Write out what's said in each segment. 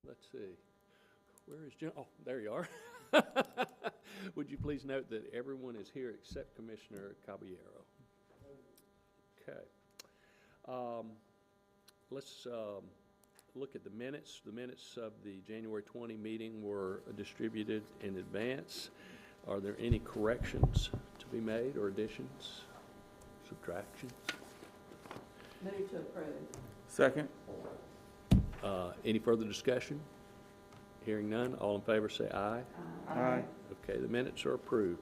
Let's see. Where is Jim? Oh, there you are. Would you please note that everyone is here except Commissioner Caballero? Okay. Let's look at the minutes. The minutes of the January 20 meeting were distributed in advance. Are there any corrections to be made or additions, subtractions? Move to approve. Second. Any further discussion? Hearing none, all in favor say aye. Aye. Okay, the minutes are approved.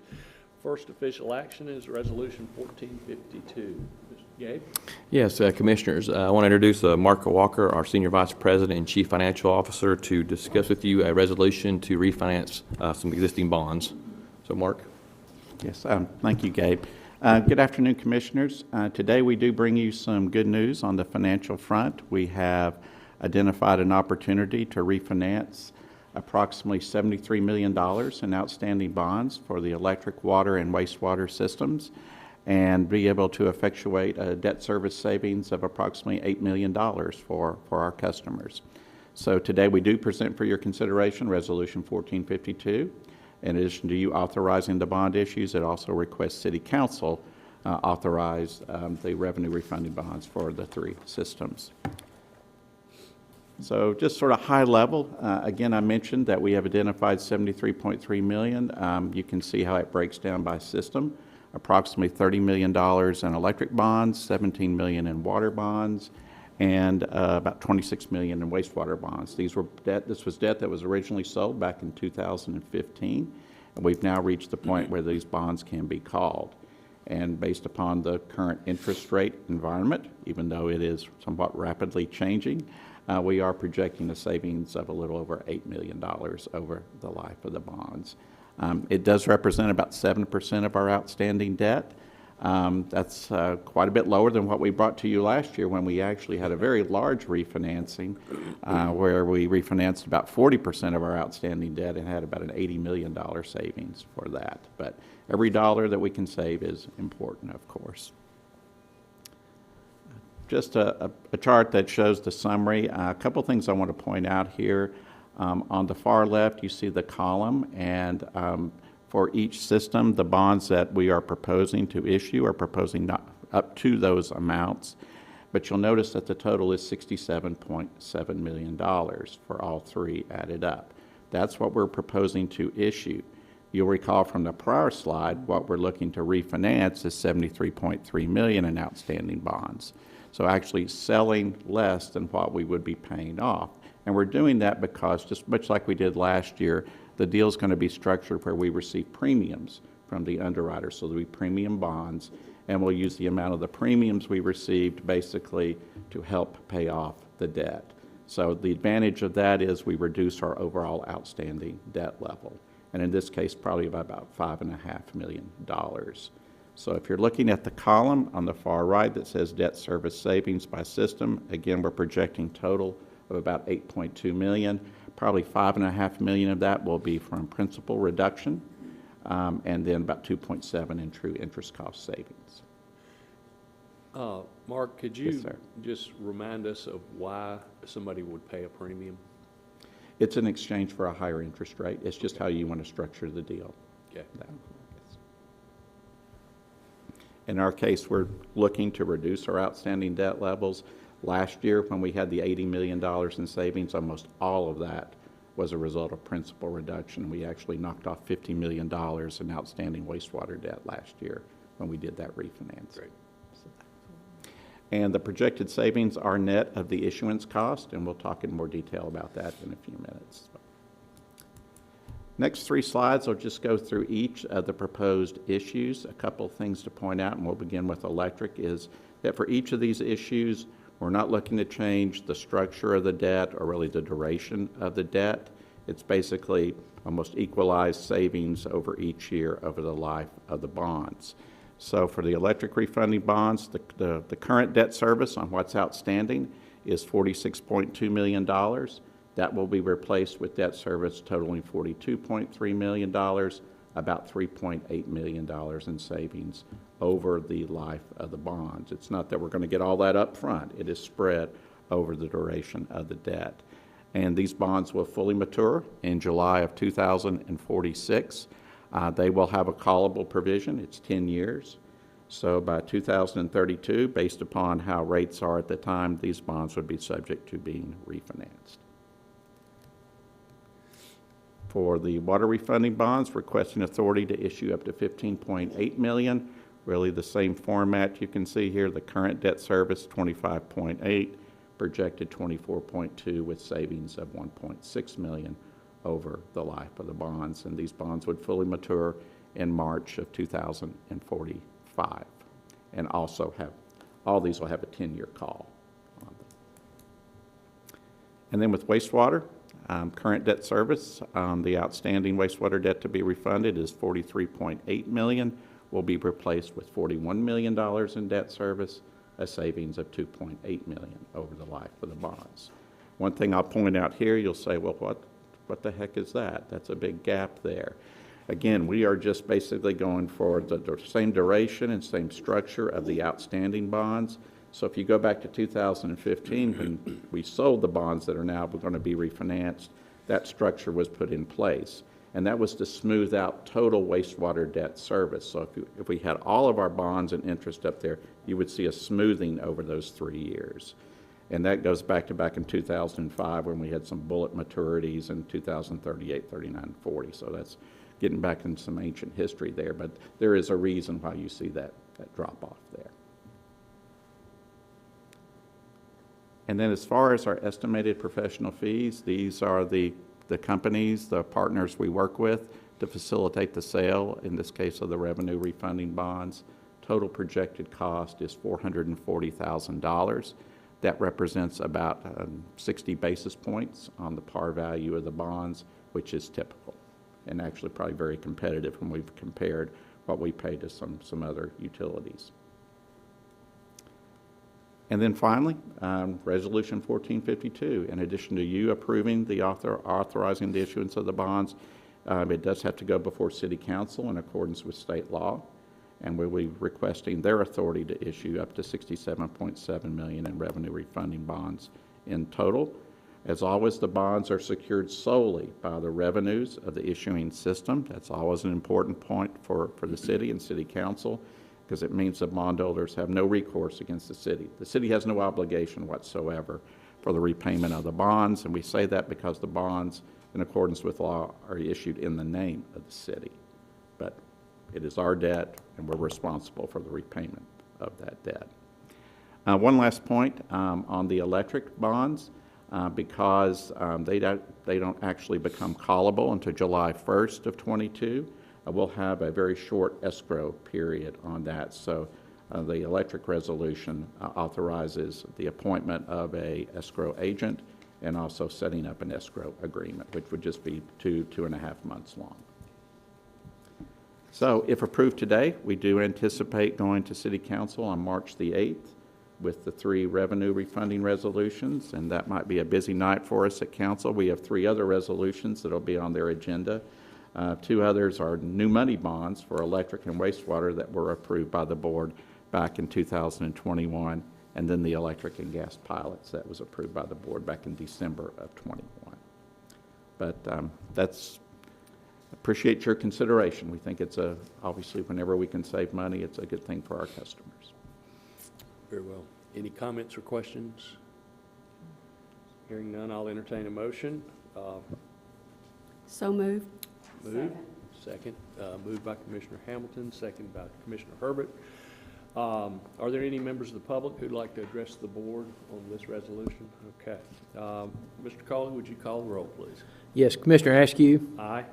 First official action is Resolution 1452. Mr. Gabe? Yes, Commissioners, I want to introduce Mark Walker, our Senior Vice President and Chief Financial Officer, to discuss with you a resolution to refinance some existing bonds. So, Mark? Yes, thank you, Gabe. Good afternoon, Commissioners. Today we do bring you some good news on the financial front. We have identified an opportunity to refinance approximately $73 million in outstanding bonds for the electric, water, and wastewater systems, and be able to effectuate a debt service savings of approximately $8 million for our customers. So today we do present for your consideration Resolution 1452. In addition to you authorizing the bond issues, it also requests City Council authorize the revenue refunding bonds for the three systems. So just sort of high level, again, I mentioned that we have identified $73.3 million. You can see how it breaks down by system. Approximately $30 million in electric bonds, $17 million in water bonds, and about $26 million in wastewater bonds. This was debt that was originally sold back in 2015, and we've now reached the point where these bonds can be called. And based upon the current interest rate environment, even though it is somewhat rapidly changing, we are projecting a savings of a little over $8 million over the life of the bonds. It does represent about 7% of our outstanding debt. That's quite a bit lower than what we brought to you last year when we actually had a very large refinancing where we refinanced about 40% of our outstanding debt and had about an $80 million savings for that. But every dollar that we can save is important, of course. Just a chart that shows the summary. A couple things I want to point out here. On the far left, you see the column, and for each system, the bonds that we are proposing to issue are proposing not up to those amounts. But you'll notice that the total is $67.7 million for all three added up. That's what we're proposing to issue. You'll recall from the prior slide, what we're looking to refinance is $73.3 million in outstanding bonds. So actually selling less than what we would be paying off. And we're doing that because, just much like we did last year, the deal is going to be structured where we receive premiums from the underwriter. So there'll be premium bonds, and we'll use the amount of the premiums we received basically to help pay off the debt. So the advantage of that is we reduce our overall outstanding debt level. And in this case, probably by about $5.5 million. So if you're looking at the column on the far right that says debt service savings by system, again, we're projecting total of about $8.2 million. Probably $5.5 million of that will be from principal reduction, and then about $2.7 in true interest cost savings. Mark, could you Yes, just remind us of why somebody would pay a premium? It's in exchange for a higher interest rate. It's just how you want to structure the deal. Okay. In our case, we're looking to reduce our outstanding debt levels. Last year, when we had the $80 million in savings, almost all of that was a result of principal reduction. We actually knocked off $50 million in outstanding wastewater debt last year when we did that refinance. Great. And the projected savings are net of the issuance cost, and we'll talk in more detail about that in a few minutes. Next three slides, I'll just go through each of the proposed issues. A couple things to point out, and we'll begin with electric, is that for each of these issues, we're not looking to change the structure of the debt or really the duration of the debt. It's basically almost equalized savings over each year over the life of the bonds. So for the electric refunding bonds, the current debt service on what's outstanding is $46.2 million. That will be replaced with debt service totaling $42.3 million, about $3.8 million in savings over the life of the bonds. It's not that we're going to get all that up front. It is spread over the duration of the debt. and these bonds will fully mature in July of 2046. They will have a callable provision. It's 10 years. So by 2032, based upon how rates are at the time, these bonds would be subject to being refinanced. For the water refunding bonds, requesting authority to issue up to $15.8 million. Really the same format you can see here. The current debt service, 25.8, projected 24.2 with savings of 1.6 million over the life of the bonds. And these bonds would fully mature in March of 2045. And also all these will have a 10-year call on them. And then with wastewater, current debt service, the outstanding wastewater debt to be refunded is $43.8 million, will be replaced with $41 million in debt service, a savings of $2.8 million over the life of the bonds. One thing I'll point out here, you'll say, well, what the heck is that? That's a big gap there. Again, we are just basically going for the same duration and same structure of the outstanding bonds. So if you go back to 2015, when we sold the bonds that are now going to be refinanced, that structure was put in place. And that was to smooth out total wastewater debt service. So if we had all of our bonds and interest up there, you would see a smoothing over those 3 years. And that goes back in 2005 when we had some bullet maturities in 2038, 39, 40. So that's getting back into some ancient history there. But there is a reason why you see that drop off there. And then as far as our estimated professional fees, these are the companies, the partners we work with to facilitate the sale, in this case of the revenue refunding bonds. Total projected cost is $440,000. That represents about 60 basis points on the par value of the bonds, which is typical and actually probably very competitive when we've compared what we pay to some other utilities. And then finally, Resolution 1452, in addition to you approving the authorizing the issuance of the bonds, it does have to go before City Council in accordance with state law, and we'll be requesting their authority to issue up to $67.7 million in revenue refunding bonds in total. As always, the bonds are secured solely by the revenues of the issuing system. That's always an important point for the city and City Council, because it means the bondholders have no recourse against the city. The city has no obligation whatsoever for the repayment of the bonds, and we say that because the bonds, in accordance with law, are issued in the name of the city. But it is our debt, and we're responsible for the repayment of that debt. One last point on the electric bonds, because they don't actually become callable until July 1st of 22. We'll have a very short escrow period on that. So the electric resolution authorizes the appointment of a escrow agent and also setting up an escrow agreement, which would just be 2.5 months long. So if approved today, we do anticipate going to City Council on March the 8th with the 3 revenue refunding resolutions, and that might be a busy night for us at Council. We have 3 other resolutions that will be on their agenda. 2 others are new money bonds for electric and wastewater that were approved by the board back in 2021, and then the electric and gas pilots that was approved by the board back in December of 21. But appreciate your consideration. We think it's obviously whenever we can save money, it's a good thing for our customers. Very well. Any comments or questions? Hearing none, I'll entertain a motion. So moved. Moved. Second. Moved by Commissioner Hamilton, second by Commissioner Herbert. Are there any members of the public who'd like to address the board on this resolution? Okay. Mr. Cawley, would you call the roll, please? Yes, Commissioner Askew, Aye.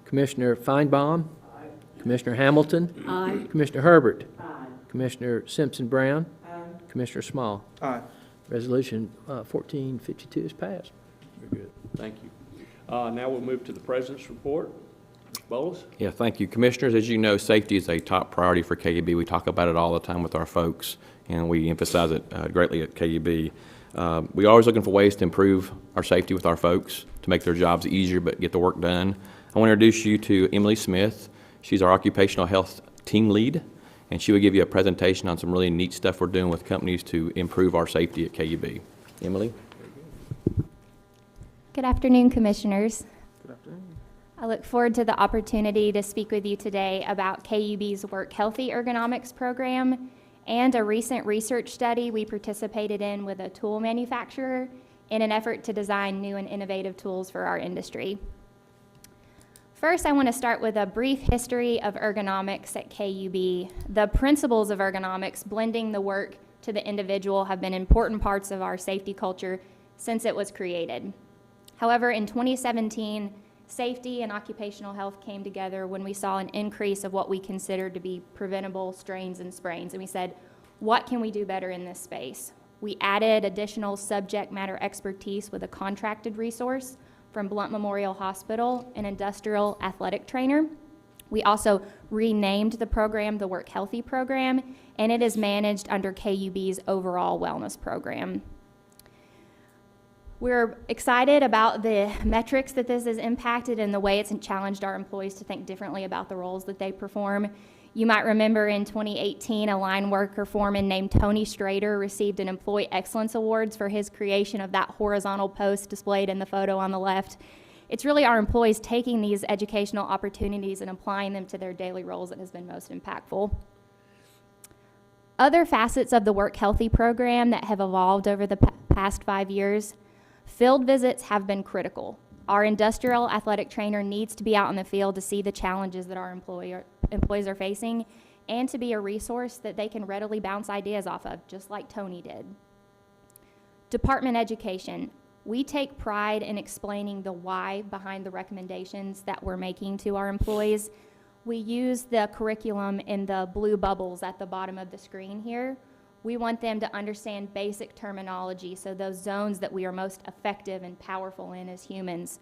Commissioner Feinbaum, Aye. Commissioner Hamilton, Aye. Commissioner Herbert, Aye. Commissioner Simpson-Brown, Aye. Commissioner Small. Aye. Resolution 1452 is passed. Very good. Thank you. Now we'll move to the President's report. Mr. Bowles? Yeah, thank you. Commissioners, as you know, safety is a top priority for KUB. We talk about it all the time with our folks, and we emphasize it greatly at KUB. We're always looking for ways to improve our safety with our folks, to make their jobs easier but get the work done. I want to introduce you to Emily Smith. She's our occupational health team lead, and she will give you a presentation on some really neat stuff we're doing with companies to improve our safety at KUB. Emily? Good afternoon, Commissioners. Good afternoon. I look forward to the opportunity to speak with you today about KUB's Work Healthy Ergonomics program and a recent research study we participated in with a tool manufacturer in an effort to design new and innovative tools for our industry. First, I want to start with a brief history of ergonomics at KUB. The principles of ergonomics, blending the work to the individual, have been important parts of our safety culture since it was created. However, in 2017, safety and occupational health came together when we saw an increase of what we considered to be preventable strains and sprains. And we said, what can we do better in this space? We added additional subject matter expertise with a contracted resource from Blunt Memorial Hospital, an industrial athletic trainer. We also renamed the program the Work Healthy program, and it is managed under KUB's overall wellness program. We're excited about the metrics that this has impacted and the way it's challenged our employees to think differently about the roles that they perform. You might remember in 2018, a line worker foreman named Tony Strader received an Employee Excellence Awards for his creation of that horizontal post displayed in the photo on the left. It's really our employees taking these educational opportunities and applying them to their daily roles that has been most impactful. Other facets of the Work Healthy program that have evolved over the past 5 years: field visits have been critical. Our industrial athletic trainer needs to be out in the field to see the challenges that our employees are facing and to be a resource that they can readily bounce ideas off of, just like Tony did. Department education. We take pride in explaining the why behind the recommendations that we're making to our employees. We use the curriculum in the blue bubbles at the bottom of the screen here. We want them to understand basic terminology, so those zones that we are most effective and powerful in as humans.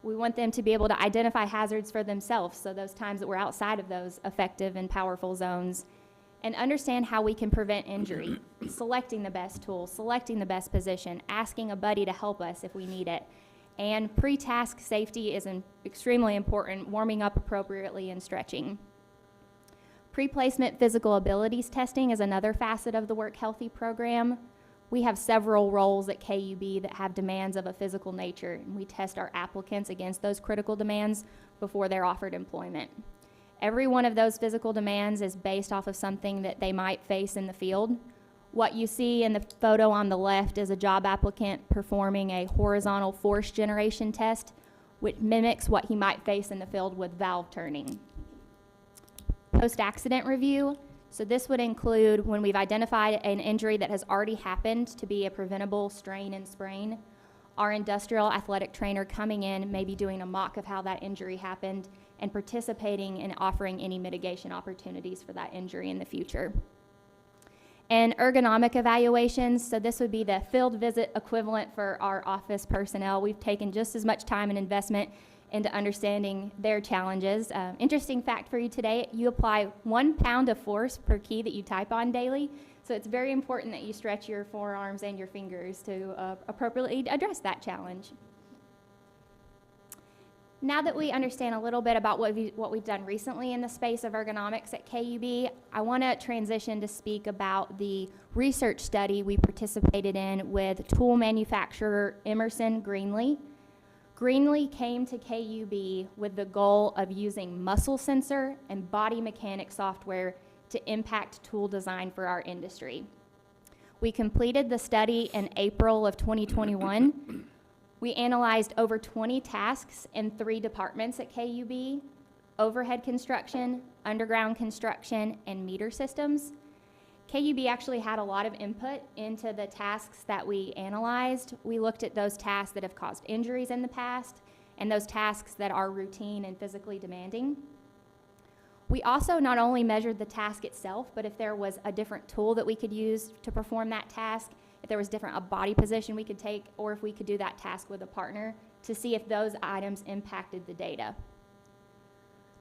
We want them to be able to identify hazards for themselves, so those times that we're outside of those effective and powerful zones, and understand how we can prevent injury, selecting the best tool, selecting the best position, asking a buddy to help us if we need it. And pre-task safety is extremely important, warming up appropriately and stretching. Pre-placement physical abilities testing is another facet of the Work Healthy program. We have several roles at KUB that have demands of a physical nature, and we test our applicants against those critical demands before they're offered employment. Every one of those physical demands is based off of something that they might face in the field. What you see in the photo on the left is a job applicant performing a horizontal force generation test, which mimics what he might face in the field with valve turning. Post-accident review. So this would include when we've identified an injury that has already happened to be a preventable strain and sprain, our industrial athletic trainer coming in, maybe doing a mock of how that injury happened and participating in offering any mitigation opportunities for that injury in the future. And ergonomic evaluations. So this would be the field visit equivalent for our office personnel. We've taken just as much time and investment into understanding their challenges. Interesting fact for you today, you apply 1 pound of force per key that you type on daily. So it's very important that you stretch your forearms and your fingers to appropriately address that challenge. Now that we understand a little bit about what we've done recently in the space of ergonomics at KUB, I want to transition to speak about the research study we participated in with tool manufacturer Emerson Greenlee. Greenlee came to KUB with the goal of using muscle sensor and body mechanic software to impact tool design for our industry. We completed the study in April of 2021. We analyzed over 20 tasks in 3 departments at KUB: overhead construction, underground construction, and meter systems. KUB actually had a lot of input into the tasks that we analyzed. We looked at those tasks that have caused injuries in the past and those tasks that are routine and physically demanding. We also not only measured the task itself, but if there was a different tool that we could use to perform that task, if there was a body position we could take, or if we could do that task with a partner to see if those items impacted the data.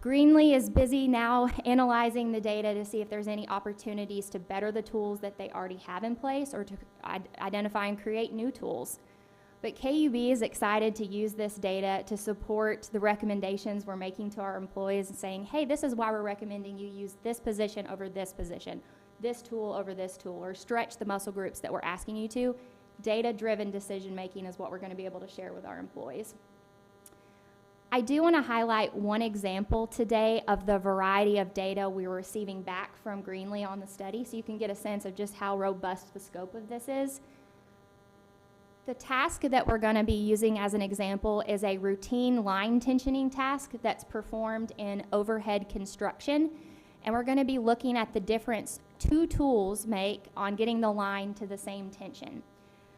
Greenlee is busy now analyzing the data to see if there's any opportunities to better the tools that they already have in place or to identify and create new tools. But KUB is excited to use this data to support the recommendations we're making to our employees and saying, hey, this is why we're recommending you use this position over this position, this tool over this tool, or stretch the muscle groups that we're asking you to Data-driven decision-making is what we're going to be able to share with our employees. I do want to highlight one example today of the variety of data we were receiving back from Greenlee on the study, so you can get a sense of just how robust the scope of this is. The task that we're going to be using as an example is a routine line tensioning task that's performed in overhead construction, and we're going to be looking at the difference two tools make on getting the line to the same tension.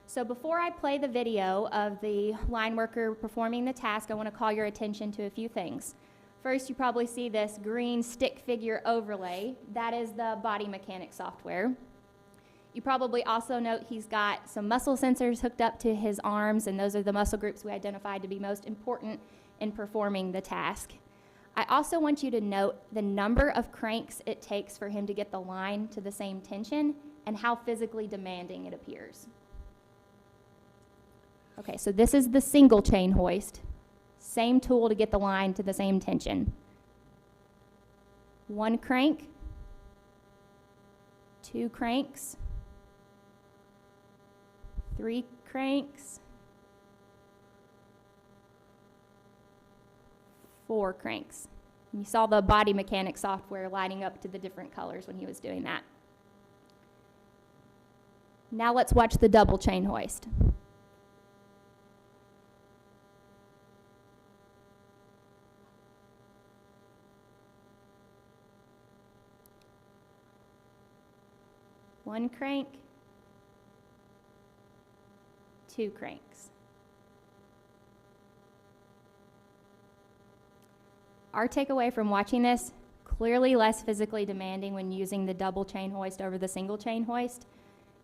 So before I play the video of the line worker performing the task, I want to call your attention to a few things. First, you probably see this green stick figure overlay. That is the body mechanics software. You probably also note he's got some muscle sensors hooked up to his arms, and those are the muscle groups we identified to be most important in performing the task. I also want you to note the number of cranks it takes for him to get the line to the same tension and how physically demanding it appears. Okay, so this is the single chain hoist. Same tool to get the line to the same tension. 1 crank, 2 cranks, 3 cranks, 4 cranks. And you saw the body mechanics software lighting up to the different colors when he was doing that. Now let's watch the double chain hoist. One crank, 2 cranks. Our takeaway from watching this, clearly less physically demanding when using the double chain hoist over the single chain hoist.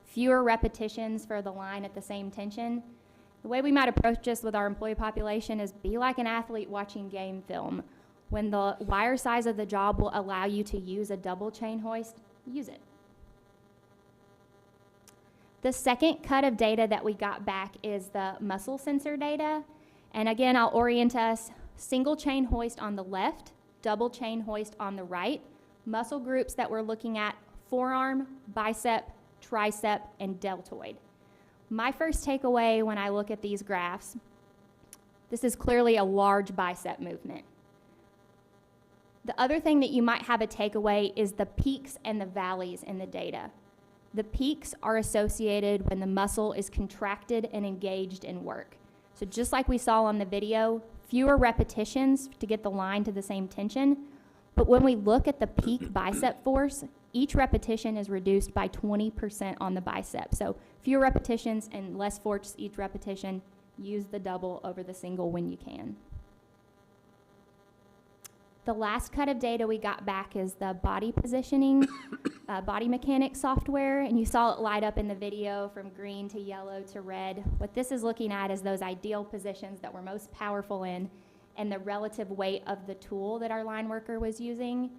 Fewer repetitions for the line at the same tension. The way we might approach this with our employee population is be like an athlete watching game film. When the wire size of the job will allow you to use a double chain hoist, use it. The second cut of data that we got back is the muscle sensor data. And again, I'll orient us single chain hoist on the left, double chain hoist on the right. Muscle groups that we're looking at: forearm, bicep, tricep, and deltoid. My first takeaway when I look at these graphs, this is clearly a large bicep movement. The other thing that you might have a takeaway is the peaks and the valleys in the data. The peaks are associated when the muscle is contracted and engaged in work. So just like we saw on the video, fewer repetitions to get the line to the same tension. But when we look at the peak bicep force, each repetition is reduced by 20% on the bicep. So fewer repetitions and less force each repetition. Use the double over the single when you can. The last cut of data we got back is the body positioning, body mechanics software, and you saw it light up in the video from green to yellow to red. What this is looking at is those ideal positions that we're most powerful in and the relative weight of the tool that our line worker was using.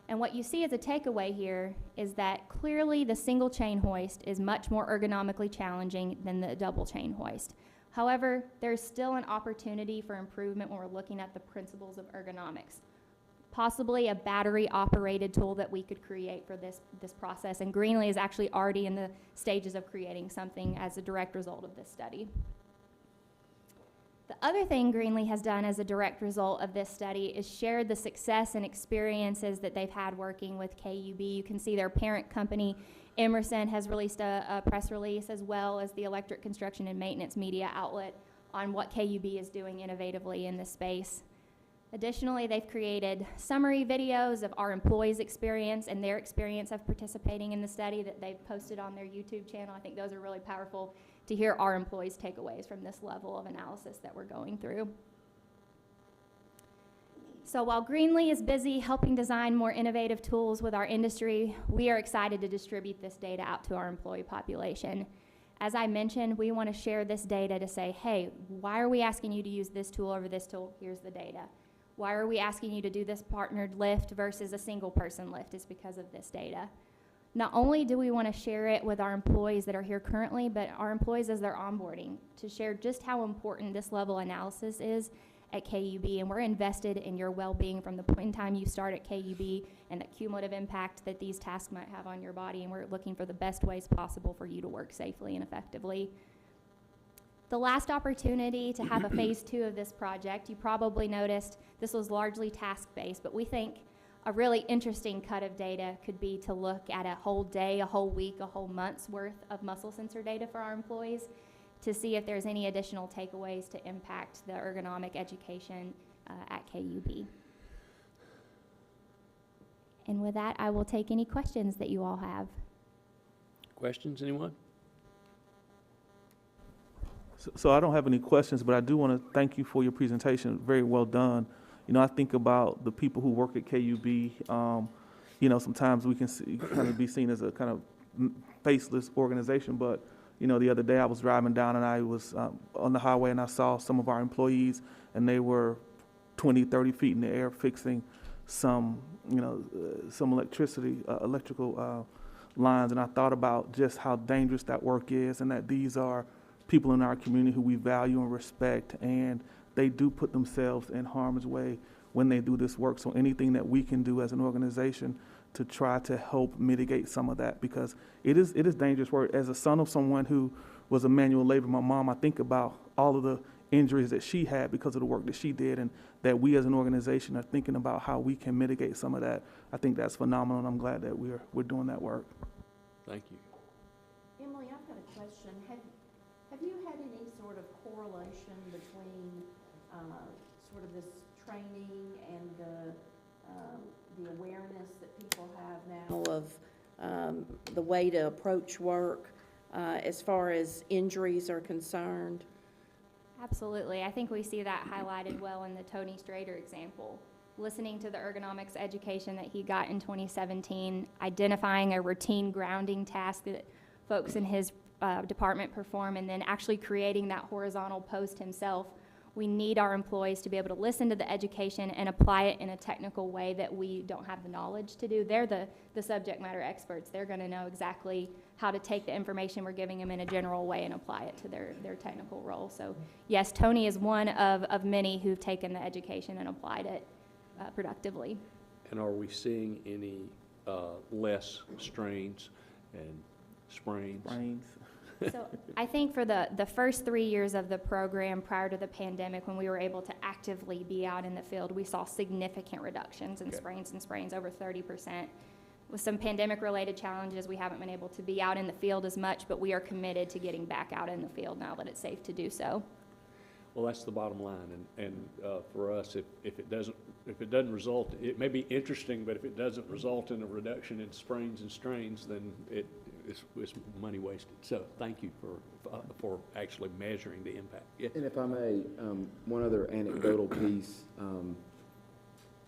And what you see as a takeaway here is that clearly the single chain hoist is much more ergonomically challenging than the double chain hoist. However, there's still an opportunity for improvement when we're looking at the principles of ergonomics. Possibly a battery-operated tool that we could create for this process, and Greenlee is actually already in the stages of creating something as a direct result of this study. The other thing Greenlee has done as a direct result of this study is shared the success and experiences that they've had working with KUB. You can see their parent company, Emerson, has released a press release, as well as the Electric Construction and Maintenance media outlet, on what KUB is doing innovatively in this space. Additionally, they've created summary videos of our employees' experience and their experience of participating in the study that they've posted on their YouTube channel. I think those are really powerful to hear our employees' takeaways from this level of analysis that we're going through. So while Greenlee is busy helping design more innovative tools with our industry, we are excited to distribute this data out to our employee population. As I mentioned, we want to share this data to say, hey, why are we asking you to use this tool over this tool? Here's the data. Why are we asking you to do this partnered lift versus a single person lift? It's because of this data. Not only do we want to share it with our employees that are here currently, but our employees as they're onboarding, to share just how important this level analysis is at KUB, and we're invested in your well-being from the point in time you start at KUB and the cumulative impact that these tasks might have on your body, and we're looking for the best ways possible for you to work safely and effectively. The last opportunity to have a phase 2 of this project, you probably noticed this was largely task-based, but we think a really interesting cut of data could be to look at a whole day, a whole week, a whole month's worth of muscle sensor data for our employees to see if there's any additional takeaways to impact the ergonomic education at KUB. And with that, I will take any questions that you all have. Questions, anyone? So I don't have any questions, but I do want to thank you for your presentation. Very well done. You know, I think about the people who work at KUB. You know, sometimes we can kind of be seen as a kind of faceless organization, but, you know, the other day I was driving down and I was on the highway and I saw some of our employees and they were 20, 30 feet in the air fixing some, you know, some electrical lines. And I thought about just how dangerous that work is and that these are people in our community who we value and respect, and they do put themselves in harm's way when they do this work. So anything that we can do as an organization to try to help mitigate some of that, because it is dangerous work. As a son of someone who was a manual laborer, my mom, I think about all of the injuries that she had because of the work that she did, and that we as an organization are thinking about how we can mitigate some of that. I think that's phenomenal, and I'm glad that we're doing that work. Thank you. Emily, I've got a question. Have you had any sort of correlation between sort of this training and the awareness that people have now of the way to approach work as far as injuries are concerned? Absolutely. I think we see that highlighted well in the Tony Strader example. Listening to the ergonomics education that he got in 2017, identifying a routine grounding task that folks in his department perform, and then actually creating that horizontal post himself. We need our employees to be able to listen to the education and apply it in a technical way that we don't have the knowledge to do. They're the subject matter experts. They're going to know exactly how to take the information we're giving them in a general way and apply it to their technical role. So yes, Tony is one of many who've taken the education and applied it productively. And are we seeing any less strains and sprains? So I think for the first 3 years of the program prior to the pandemic, when we were able to actively be out in the field, we saw significant reductions in sprains, over 30%. With some pandemic-related challenges, we haven't been able to be out in the field as much, but we are committed to getting back out in the field now that it's safe to do so. Well, that's the bottom line, and for us, if it doesn't result, it may be interesting, but if it doesn't result in a reduction in sprains and strains, then it's money wasted. So thank you for actually measuring the impact. Yes. And if I may, one other anecdotal piece,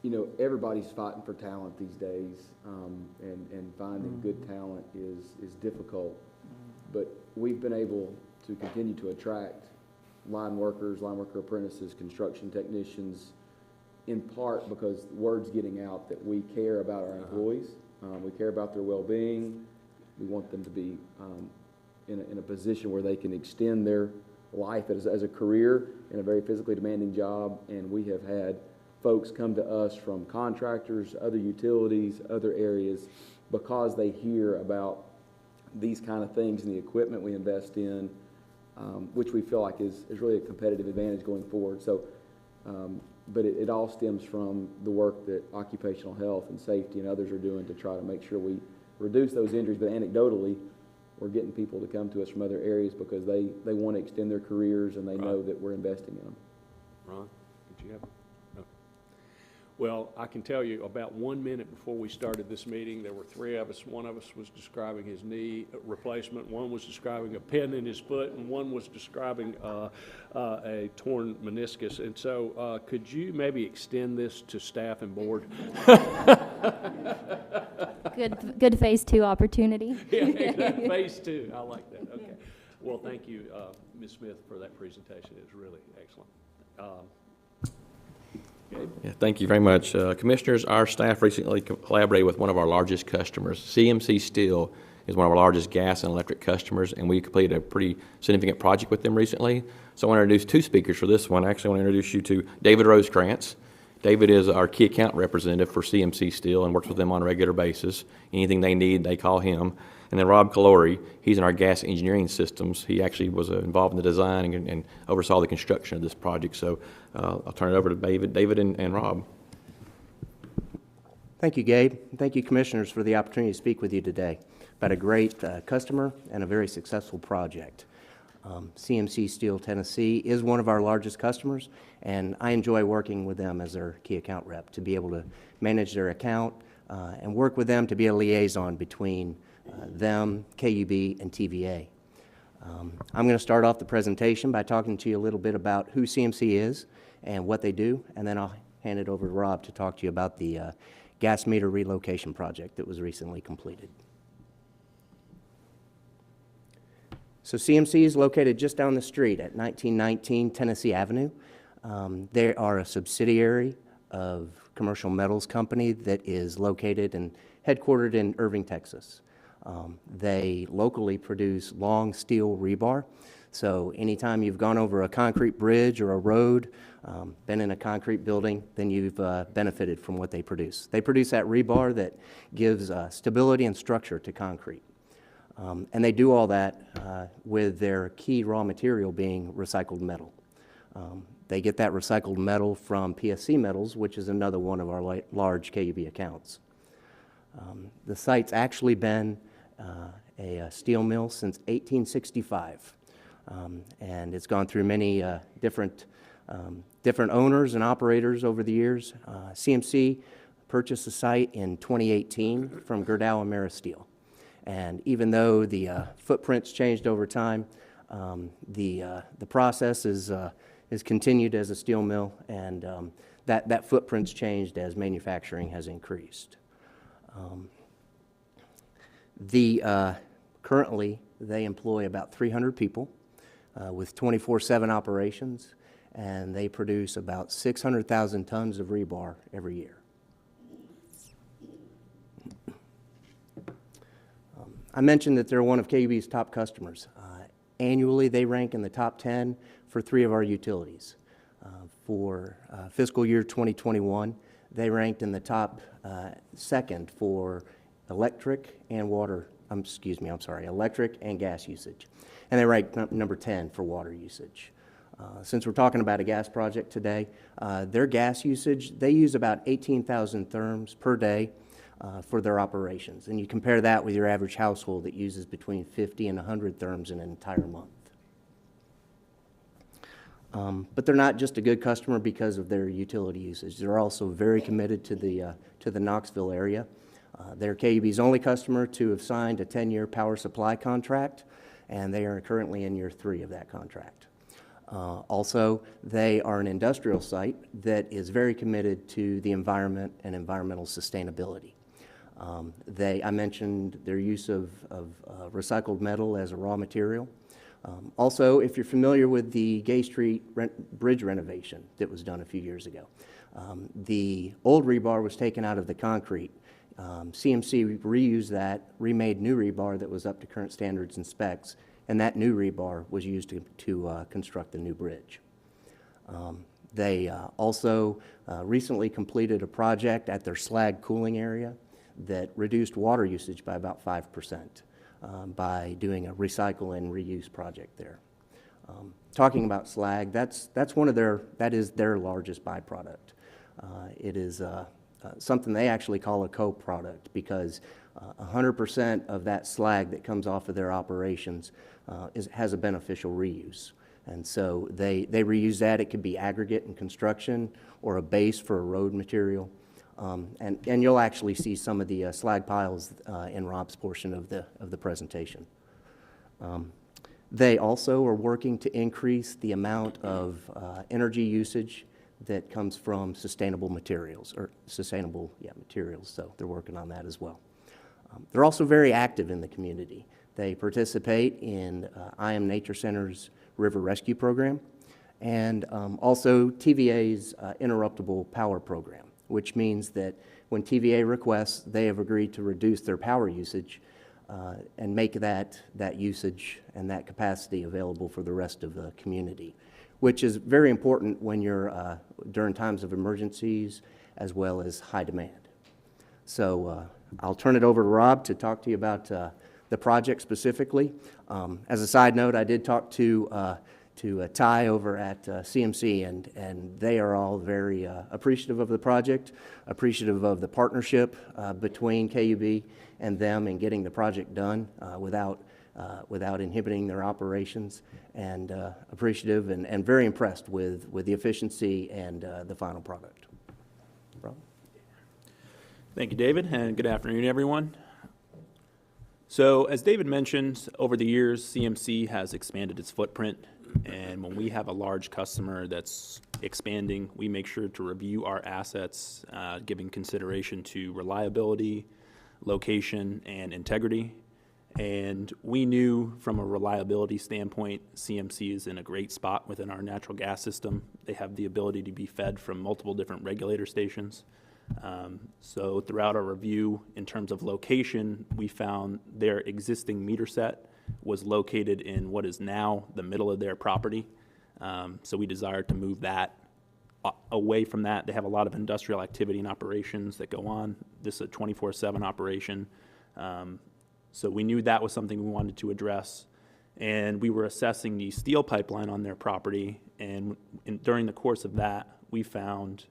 you know, everybody's fighting for talent these days, and finding good talent is difficult, but we've been able to continue to attract line worker apprentices, construction technicians, in part because word's getting out that we care about our employees, we care about their well-being. We want them to be in a position where they can extend their life as a career in a very physically demanding job, and we have had folks come to us from contractors, other utilities, other areas, because they hear about these kind of things and the equipment we invest in, which we feel like is really a competitive advantage going forward. So, but it all stems from the work that occupational health and safety and others are doing to try to make sure we reduce those injuries. But anecdotally, we're getting people to come to us from other areas because they want to extend their careers and they know that we're investing in them. Ron, did you have? No. Well, I can tell you about 1 minute before we started this meeting, there were three of us. One of us was describing his knee replacement, one was describing a pin in his foot, and one was describing a torn meniscus. And so could you maybe extend this to staff and board? Good phase 2 opportunity. Yeah, phase 2. I like that. Okay. Well, thank you, Ms. Smith, for that presentation. It was really excellent. Yeah, thank you very much. Commissioners, our staff recently collaborated with one of our largest customers. CMC Steel is one of our largest gas and electric customers, and we completed a pretty significant project with them recently. So I want to introduce two speakers for this one. Actually, I want to introduce you to David Rosecrans. David is our key account representative for CMC Steel and works with them on a regular basis. Anything they need, they call him. And then Rob Calori, he's in our gas engineering systems. He actually was involved in the design and oversaw the construction of this project. So I'll turn it over to David and Rob. Thank you, Gabe. Thank you, Commissioners, for the opportunity to speak with you today about a great customer and a very successful project. CMC Steel Tennessee is one of our largest customers, and I enjoy working with them as their key account rep to be able to manage their account and work with them to be a liaison between them, KUB, and TVA. I'm going to start off the presentation by talking to you a little bit about who CMC is and what they do, and then I'll hand it over to Rob to talk to you about the gas meter relocation project that was recently completed. So CMC is located just down the street at 1919 Tennessee Avenue. They are a subsidiary of Commercial Metals Company that is located and headquartered in Irving, Texas. They locally produce long steel rebar. So anytime you've gone over a concrete bridge or a road, been in a concrete building, then you've benefited from what they produce. They produce that rebar that gives stability and structure to concrete. And they do all that with their key raw material being recycled metal. They get that recycled metal from PSC Metals, which is another one of our large KUB accounts. The site's actually been a steel mill since 1865, and it's gone through many different owners and operators over the years. CMC purchased the site in 2018 from Gerdau Ameristeel. And even though the footprint's changed over time, the process is continued as a steel mill, and that footprint's changed as manufacturing has increased. Currently, they employ about 300 people with 24/7 operations, and they produce about 600,000 tons of rebar every year. I mentioned that they're one of KUB's top customers. Annually, they rank in the top 10 for 3 of our utilities. For fiscal year 2021, they ranked in the top second for electric and gas usage. And they ranked number 10 for water usage. Since we're talking about a gas project today, their gas usage, they use about 18,000 therms per day for their operations. And you compare that with your average household that uses between 50 and 100 therms in an entire month. But they're not just a good customer because of their utility usage. They're also very committed to the Knoxville area. They're KUB's only customer to have signed a 10-year power supply contract, and they are currently in year 3 of that contract. Also, they are an industrial site that is very committed to the environment and environmental sustainability. I mentioned their use of recycled metal as a raw material. Also, if you're familiar with the Gay Street bridge renovation that was done a few years ago, the old rebar was taken out of the concrete. CMC reused that, remade new rebar that was up to current standards and specs, and that new rebar was used to construct the new bridge. They also recently completed a project at their slag cooling area that reduced water usage by about 5% by doing a recycle and reuse project there. Talking about slag, that is their largest byproduct. It is something they actually call a co-product because 100% of that slag that comes off of their operations has a beneficial reuse. And so they reuse that. It could be aggregate in construction or a base for a road material. And you'll actually see some of the slag piles in Rob's portion of the presentation. They also are working to increase the amount of energy usage that comes from sustainable materials, materials, so they're working on that as well. They're also very active in the community. They participate in I Am Nature Center's River Rescue Program and also TVA's Interruptible Power Program, which means that when TVA requests, they have agreed to reduce their power usage and make that usage and that capacity available for the rest of the community, which is very important when you're during times of emergencies as well as high demand. So I'll turn it over to Rob to talk to you about the project specifically. As a side note, I did talk to Ty over at CMC, and they are all very appreciative of the project, appreciative of the partnership between KUB and them in getting the project done without inhibiting their operations, and appreciative and very impressed with the efficiency and the final product. Rob? Thank you, David, and good afternoon, everyone. So, as David mentioned, over the years, CMC has expanded its footprint, and when we have a large customer that's expanding, we make sure to review our assets, giving consideration to reliability, location, and integrity. And we knew from a reliability standpoint, CMC is in a great spot within our natural gas system. They have the ability to be fed from multiple different regulator stations. So throughout our review, in terms of location, we found their existing meter set was located in what is now the middle of their property. So we desired to move that away from that. They have a lot of industrial activity and operations that go on. This is a 24/7 operation. So we knew that was something we wanted to address. And we were assessing the steel pipeline on their property. And during the course of that, we found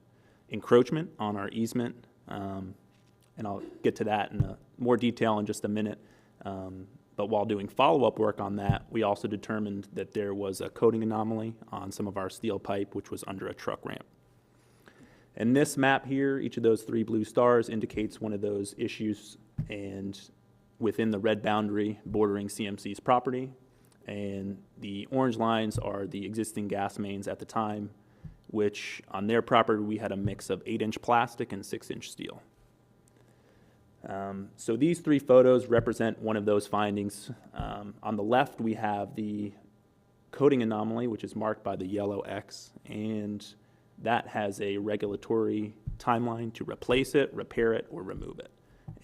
encroachment on our easement. And I'll get to that in more detail in just a minute. But while doing follow-up work on that, we also determined that there was a coating anomaly on some of our steel pipe, which was under a truck ramp. And this map here, each of those 3 blue stars indicates one of those issues, and within the red boundary bordering CMC's property. And the orange lines are the existing gas mains at the time, which on their property we had a mix of 8-inch plastic and 6-inch steel. So these 3 photos represent one of those findings. On the left, we have the coating anomaly, which is marked by the yellow X, and that has a regulatory timeline to replace it, repair it, or remove it.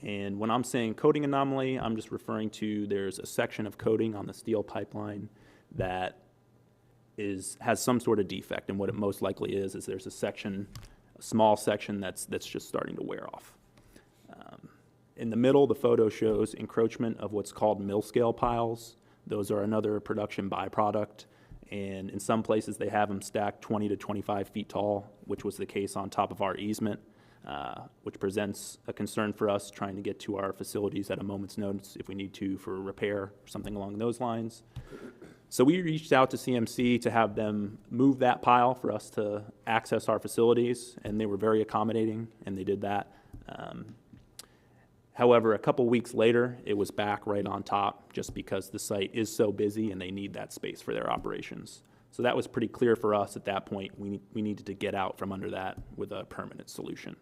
And when I'm saying coating anomaly, I'm just referring to there's a section of coating on the steel pipeline that has some sort of defect, and what it most likely is there's a small section that's just starting to wear off. In the middle, the photo shows encroachment of what's called mill-scale piles. Those are another production byproduct, and in some places they have them stacked 20 to 25 feet tall, which was the case on top of our easement, which presents a concern for us trying to get to our facilities at a moment's notice if we need to for repair or something along those lines. So we reached out to CMC to have them move that pile for us to access our facilities, and they were very accommodating, and they did that. However, a couple weeks later, it was back right on top just because the site is so busy and they need that space for their operations. So that was pretty clear for us at that point. We needed to get out from under that with a permanent solution.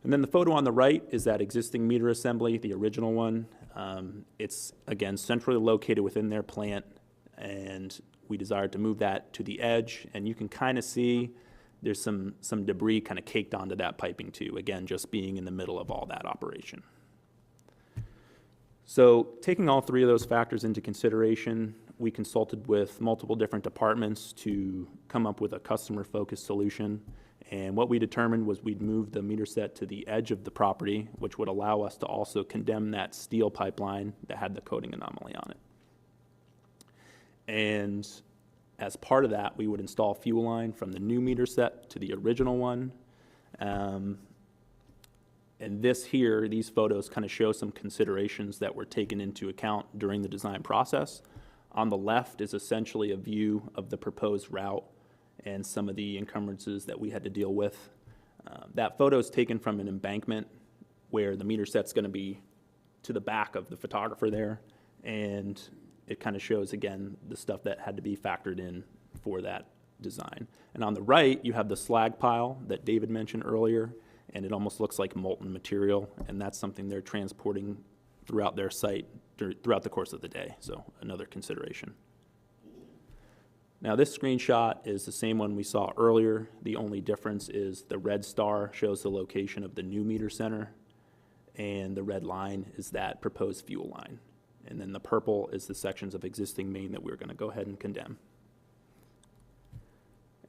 And then the photo on the right is that existing meter assembly, the original one. It's, again, centrally located within their plant, and we desired to move that to the edge. And you can kind of see there's some debris kind of caked onto that piping too, again, just being in the middle of all that operation. So taking all 3 of those factors into consideration, we consulted with multiple different departments to come up with a customer-focused solution. And what we determined was we'd move the meter set to the edge of the property, which would allow us to also condemn that steel pipeline that had the coating anomaly on it. And as part of that, we would install fuel line from the new meter set to the original one. And these photos kind of show some considerations that were taken into account during the design process. On the left is essentially a view of the proposed route and some of the encumbrances that we had to deal with. That photo is taken from an embankment where the meter set's going to be to the back of the photographer there, and it kind of shows, again, the stuff that had to be factored in for that design. And on the right, you have the slag pile that David mentioned earlier, and it almost looks like molten material, and that's something they're transporting throughout their site throughout the course of the day, so another consideration. Now, this screenshot is the same one we saw earlier. The only difference is the red star shows the location of the new meter center, and the red line is that proposed fuel line. And then the purple is the sections of existing main that we're going to go ahead and condemn.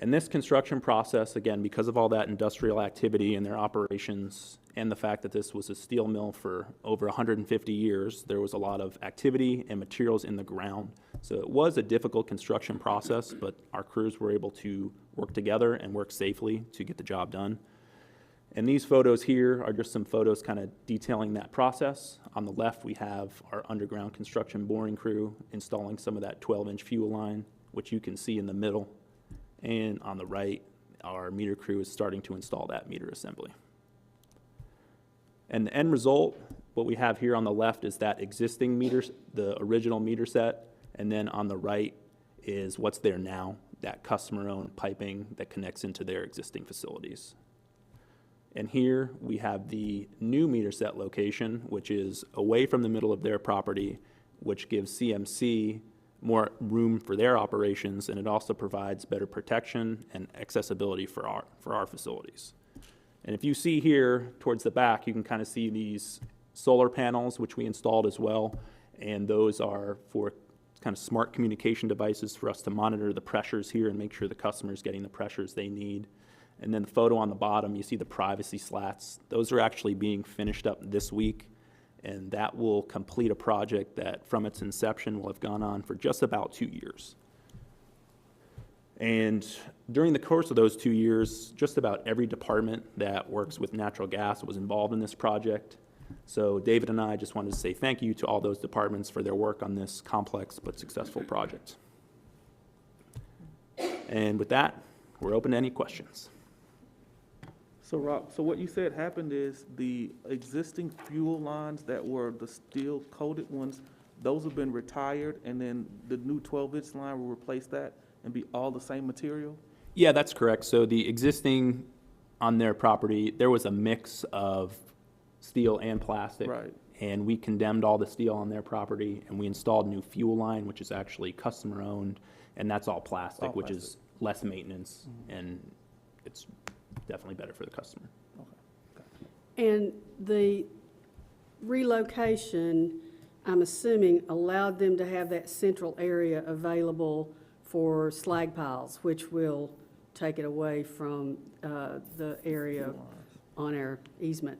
And this construction process, again, because of all that industrial activity in their operations and the fact that this was a steel mill for over 150 years, there was a lot of activity and materials in the ground. So it was a difficult construction process, but our crews were able to work together and work safely to get the job done. And these photos here are just some photos kind of detailing that process. On the left, we have our underground construction boring crew installing some of that 12-inch fuel line, which you can see in the middle. And on the right, our meter crew is starting to install that meter assembly. And the end result, what we have here on the left is that existing meter, the original meter set, and then on the right is what's there now, that customer-owned piping that connects into their existing facilities. And here we have the new meter set location, which is away from the middle of their property, which gives CMC more room for their operations, and it also provides better protection and accessibility for our facilities. And if you see here towards the back, you can kind of see these solar panels, which we installed as well, and those are for kind of smart communication devices for us to monitor the pressures here and make sure the customer is getting the pressures they need. And then the photo on the bottom, you see the privacy slats. Those are actually being finished up this week, and that will complete a project that from its inception will have gone on for just about 2 years. And during the course of those 2 years, just about every department that works with natural gas was involved in this project. So David and I just wanted to say thank you to all those departments for their work on this complex but successful project. And with that, we're open to any questions. So Rob, so what you said happened is the existing fuel lines that were the steel coated ones, those have been retired, and then the new 12-inch line will replace that and be all the same material? Yeah, that's correct. So the existing on their property, there was a mix of steel and plastic. Right. And we condemned all the steel on their property, and we installed new fuel line, which is actually customer owned, and that's all plastic, which is less maintenance, and it's definitely better for the customer. And the relocation, I'm assuming, allowed them to have that central area available for slag piles, which will take it away from the area on our easement.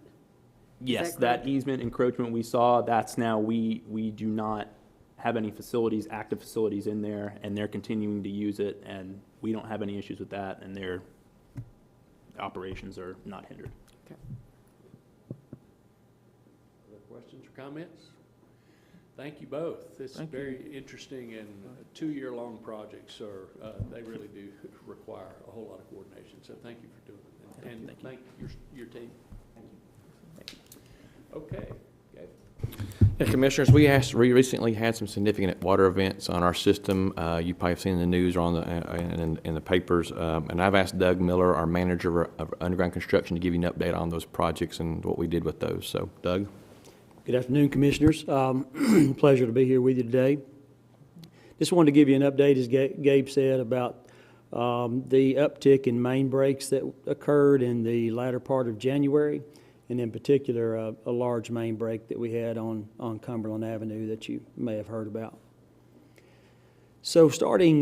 Yes, that that correct? easement encroachment we saw, that's now, we do not have any facilities, active facilities in there, and they're continuing to use it, and we don't have any issues with that, and their operations are not hindered. Other questions or comments? Thank you both. This is very interesting, and 2-year-long projects are, they really do require a whole lot of coordination, so thank you for doing it. And thank your team. Thank you. Okay. Yeah, Commissioners, we recently had some significant water events on our system. You probably have seen in the news or on the, in the papers. And I've asked Doug Miller, our manager of underground construction, to give you an update on those projects and what we did with those. So, Doug? Good afternoon, Commissioners. Pleasure to be here with you today. Just wanted to give you an update, as Gabe said, about the uptick in main breaks that occurred in the latter part of January, and in particular, a large main break that we had on Cumberland Avenue that you may have heard about. So starting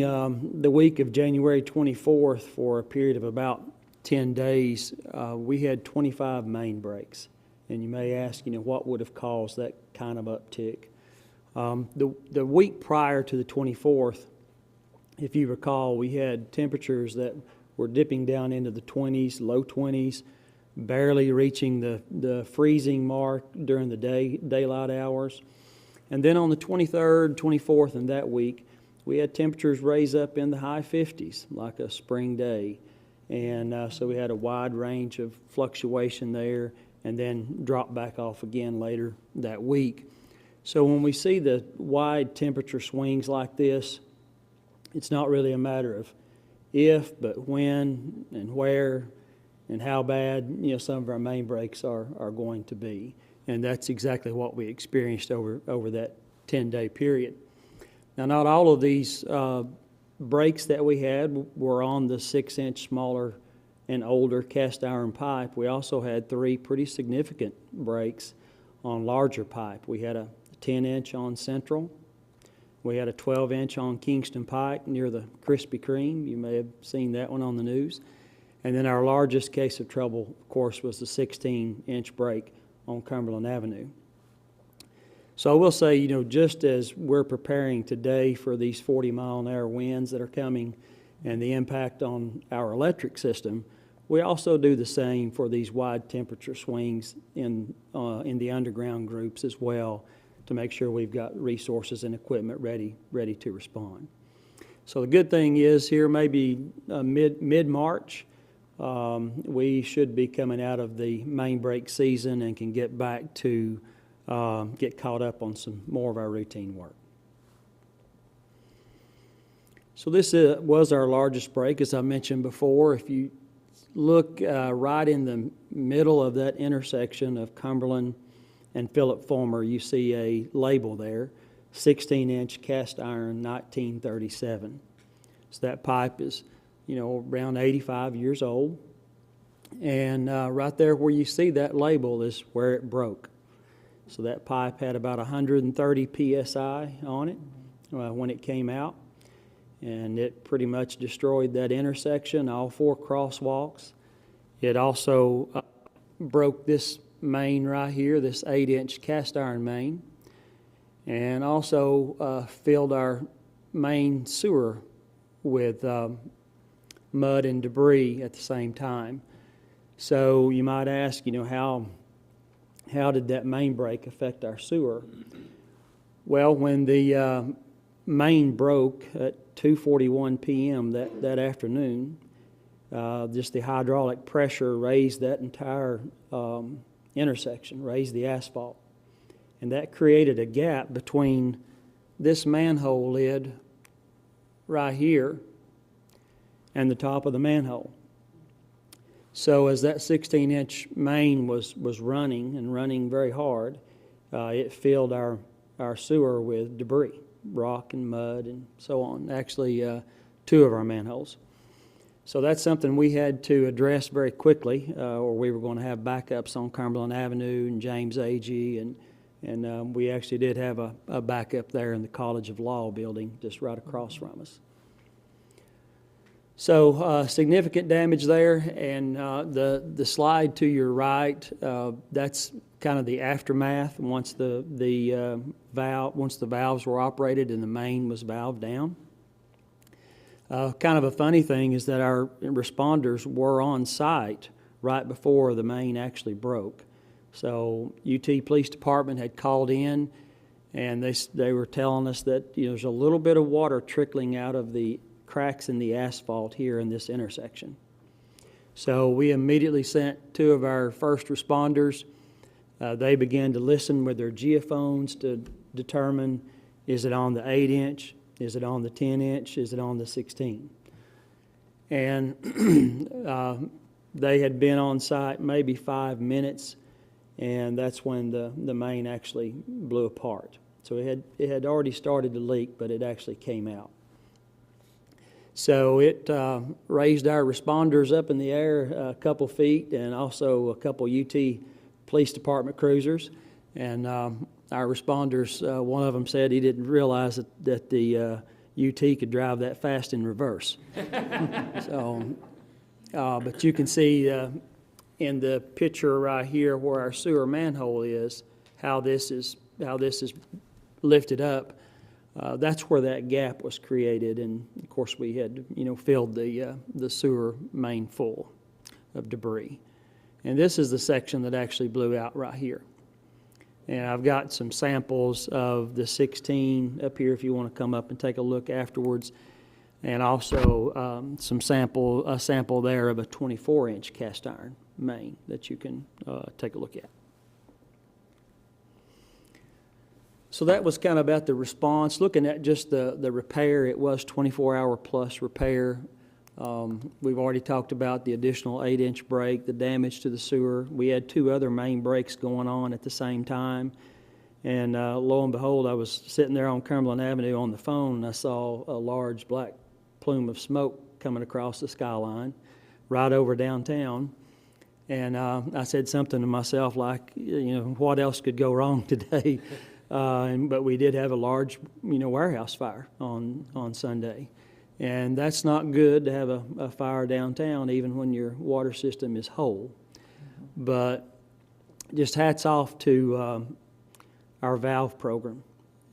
the week of January 24th, for a period of about 10 days, we had 25 main breaks. And you may ask, what would have caused that kind of uptick? The week prior to the 24th, if you recall, we had temperatures that were dipping down into the 20s, low 20s, barely reaching the freezing mark during the daylight hours. And then on the 23rd, 24th, and that week, we had temperatures raise up in the high 50s, like a spring day. And so we had a wide range of fluctuation there, and then drop back off again later that week. So when we see the wide temperature swings like this, it's not really a matter of if, but when and where and how bad, some of our main breaks are going to be. And that's exactly what we experienced over that 10-day period. Now, not all of these breaks that we had were on the 6-inch smaller and older cast iron pipe. We also had 3 pretty significant breaks on larger pipe. We had a 10-inch on Central, We had a 12-inch on Kingston Pike near the Krispy Kreme. You may have seen that one on the news. And then our largest case of trouble, of course, was the 16-inch break on Cumberland Avenue. So I will say, you know, just as we're preparing today for these 40-mile-an-hour winds that are coming and the impact on our electric system, we also do the same for these wide temperature swings in the underground groups as well, to make sure we've got resources and equipment ready to respond. So the good thing is here, maybe mid-March, we should be coming out of the main break season and can get back to get caught up on some more of our routine work. So this was our largest break, as I mentioned before. If you look right in the middle of that intersection of Cumberland and Philip Fulmer, you see a label there, 16-inch cast iron, 1937. So that pipe is, you know, around 85 years old. And right there where you see that label is where it broke. So that pipe had about 130 PSI on it when it came out. And it pretty much destroyed that intersection, all 4 crosswalks. It also broke this main right here, this 8-inch cast iron main, and also filled our main sewer with mud and debris at the same time. So you might ask, you know, how did that main break affect our sewer? Well, when the main broke at 2:41 p.m. that afternoon, just the hydraulic pressure raised that entire intersection, raised the asphalt. And that created a gap between this manhole lid right here and the top of the manhole. So as that 16-inch main was running very hard, it filled our sewer with debris, rock and mud and so on, actually 2 of our manholes. So that's something we had to address very quickly, or we were going to have backups on Cumberland Avenue and James Agee, and we actually did have a backup there in the College of Law building just right across from us. So significant damage there, and the slide to your right, that's kind of the aftermath once the valves were operated and the main was valved down. Kind of a funny thing is that our responders were on site right before the main actually broke. So UT Police Department had called in, and they were telling us that, you know, there's a little bit of water trickling out of the cracks in the asphalt here in this intersection. So we immediately sent 2 of our first responders. They began to listen with their geophones to determine, is it on the 8-inch? Is it on the 10-inch? Is it on the 16? And they had been on site maybe 5 minutes, and that's when the main actually blew apart. So it had already started to leak, but it actually came out. So it raised our responders up in the air a couple feet, and also a couple UT Police Department cruisers. And our responders, one of them said he didn't realize that the UT could drive that fast in reverse. So, but you can see in the picture right here where our sewer manhole is, how this is lifted up. That's where that gap was created, and of course we had, you know, filled the sewer main full of debris. And this is the section that actually blew out right here. And I've got some samples of the 16 up here if you want to come up and take a look afterwards, and also a sample there of a 24-inch cast iron main that you can take a look at. So that was kind of about the response. Looking at just the repair, it was 24-hour plus repair. We've already talked about the additional 8-inch break, the damage to the sewer. We had 2 other main breaks going on at the same time. And lo and behold, I was sitting there on Cumberland Avenue on the phone, and I saw a large black plume of smoke coming across the skyline right over downtown. And I said something to myself like, you know, what else could go wrong today? But we did have a large, warehouse fire on Sunday. And that's not good to have a fire downtown, even when your water system is whole. But just hats off to our valve program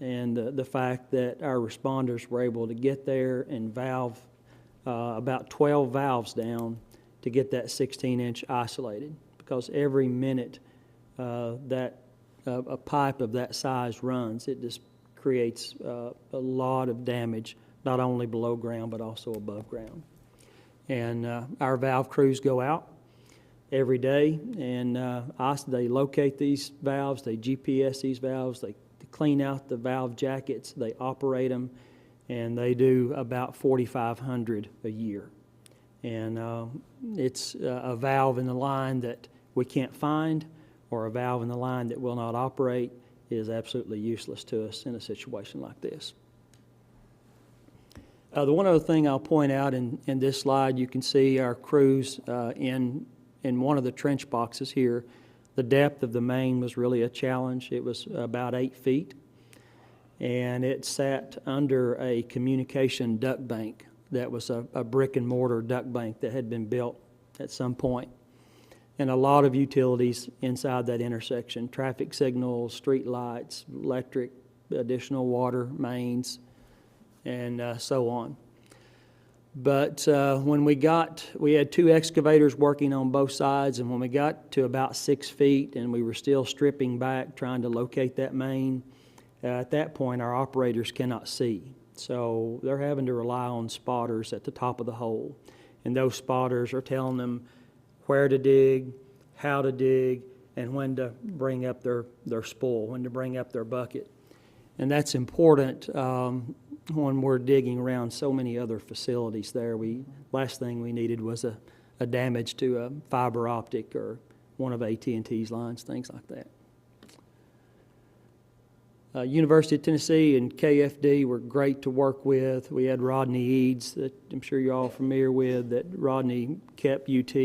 and the fact that our responders were able to get there and valve about 12 valves down to get that 16-inch isolated. Because every minute that a pipe of that size runs, it just creates a lot of damage, not only below ground but also above ground. And our valve crews go out every day and they locate these valves, they GPS these valves, they clean out the valve jackets, they operate them, and they do about 4,500 a year. And it's a valve in the line that we can't find, or a valve in the line that will not operate, is absolutely useless to us in a situation like this. The one other thing I'll point out in this slide, you can see our crews in one of the trench boxes here. The depth of the main was really a challenge. It was about 8 feet, and it sat under a communication duct bank that was a brick and mortar duct bank that had been built at some point. And a lot of utilities inside that intersection, traffic signals, street lights, electric, additional water mains, and so on. But when we had 2 excavators working on both sides, and when we got to about 6 feet and we were still stripping back, trying to locate that main, at that point our operators cannot see. So they're having to rely on spotters at the top of the hole. And those spotters are telling them where to dig, how to dig, and when to bring up their spool, when to bring up their bucket. And that's important when we're digging around so many other facilities there. Last thing we needed was a damage to a fiber optic or one of AT&T's lines, things like that. University of Tennessee and KFD were great to work with. We had Rodney Eads, that I'm sure you're all familiar with, that Rodney kept UT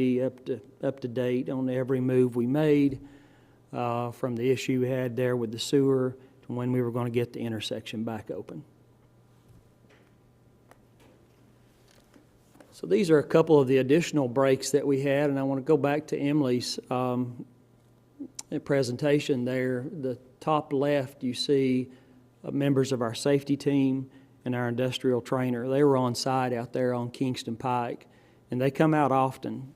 up to date on every move we made, from the issue we had there with the sewer to when we were going to get the intersection back open. So these are a couple of the additional breaks that we had, and I want to go back to Emily's presentation there. The top left, you see members of our safety team and our industrial trainer. They were on site out there on Kingston Pike, and they come out often,